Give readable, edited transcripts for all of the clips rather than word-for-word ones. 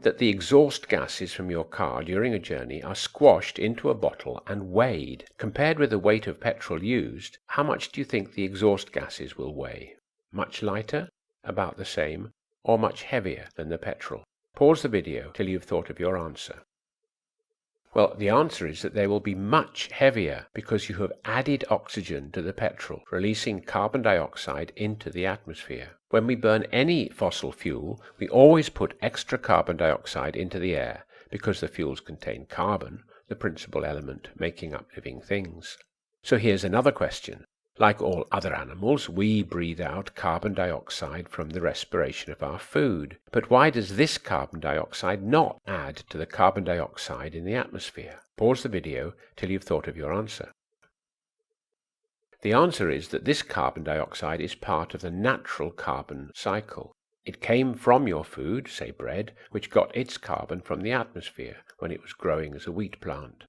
that the exhaust gases from your car during a journey are squashed into a bottle and weighed. Compared with the weight of petrol used, how much do you think the exhaust gases will weigh? Much lighter, about the same, or much heavier than the petrol? Pause the video till you've thought of your answer. Well, the answer is that they will be much heavier because you have added oxygen to the petrol, releasing carbon dioxide into the atmosphere. When we burn any fossil fuel, we always put extra carbon dioxide into the air because the fuels contain carbon, the principal element making up living things. So here's another question. Like all other animals, we breathe out carbon dioxide from the respiration of our food. But why does this carbon dioxide not add to the carbon dioxide in the atmosphere? Pause the video till you've thought of your answer. The answer is that this carbon dioxide is part of the natural carbon cycle. It came from your food, say bread, which got its carbon from the atmosphere when it was growing as a wheat plant.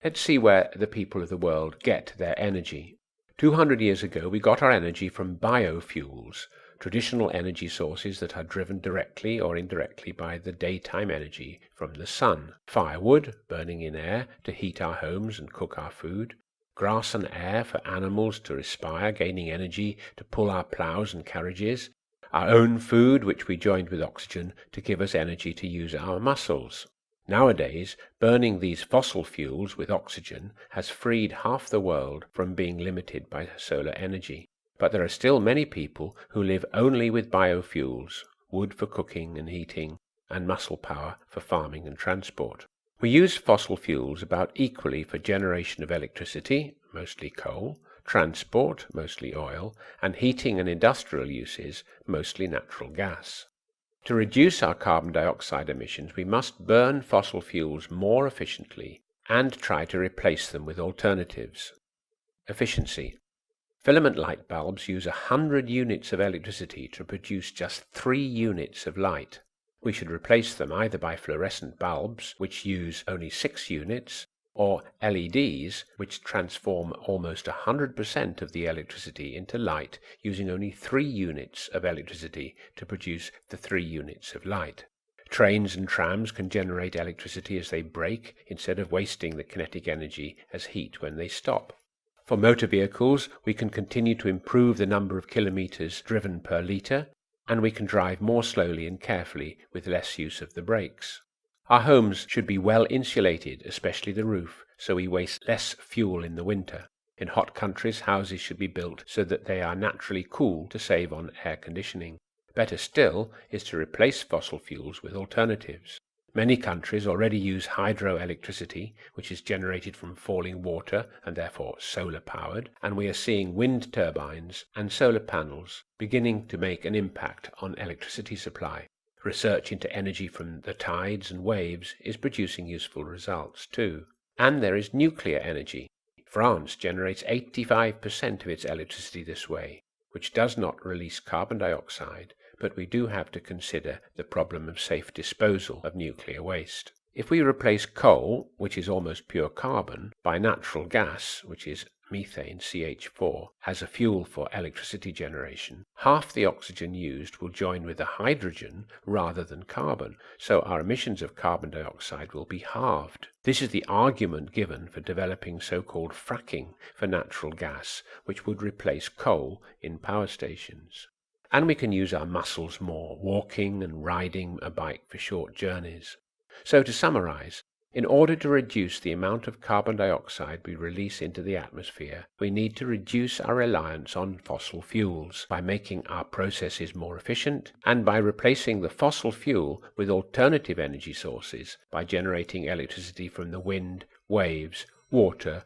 Let's see where the people of the world get their energy. 200 years ago, we got our energy from biofuels, traditional energy sources that are driven directly or indirectly by the daytime energy from the sun. Firewood, burning in air to heat our homes and cook our food. Grass and air for animals to respire, gaining energy to pull our ploughs and carriages. Our own food, which we joined with oxygen to give us energy to use our muscles. Nowadays, burning these fossil fuels with oxygen has freed half the world from being limited by solar energy. But there are still many people who live only with biofuels, wood for cooking and heating, and muscle power for farming and transport. We use fossil fuels about equally for generation of electricity, mostly coal, transport, mostly oil, and heating and industrial uses, mostly natural gas. To reduce our carbon dioxide emissions, we must burn fossil fuels more efficiently and try to replace them with alternatives. Efficiency. Filament light bulbs use 100 units of electricity to produce just 3 units of light. We should replace them either by fluorescent bulbs, which use only 6 units, or LEDs, which transform almost 100% of the electricity into light using only 3 units of electricity to produce the 3 units of light. Trains and trams can generate electricity as they brake instead of wasting the kinetic energy as heat when they stop. For motor vehicles, we can continue to improve the number of kilometers driven per litre, and we can drive more slowly and carefully with less use of the brakes. Our homes should be well insulated, especially the roof, so we waste less fuel in the winter. In hot countries, houses should be built so that they are naturally cool to save on air conditioning. Better still is to replace fossil fuels with alternatives. Many countries already use hydroelectricity, which is generated from falling water and therefore solar powered, and we are seeing wind turbines and solar panels beginning to make an impact on electricity supply. Research into energy from the tides and waves is producing useful results too. And there is nuclear energy. France generates 85% of its electricity this way, which does not release carbon dioxide, but we do have to consider the problem of safe disposal of nuclear waste. If we replace coal, which is almost pure carbon, by natural gas, which is methane, CH4, as a fuel for electricity generation, half the oxygen used will join with the hydrogen rather than carbon, so our emissions of carbon dioxide will be halved. This is the argument given for developing so-called fracking for natural gas, which would replace coal in power stations. And we can use our muscles more, walking and riding a bike for short journeys. So to summarize, in order to reduce the amount of carbon dioxide we release into the atmosphere, we need to reduce our reliance on fossil fuels by making our processes more efficient and by replacing the fossil fuel with alternative energy sources by generating electricity from the wind, waves, water,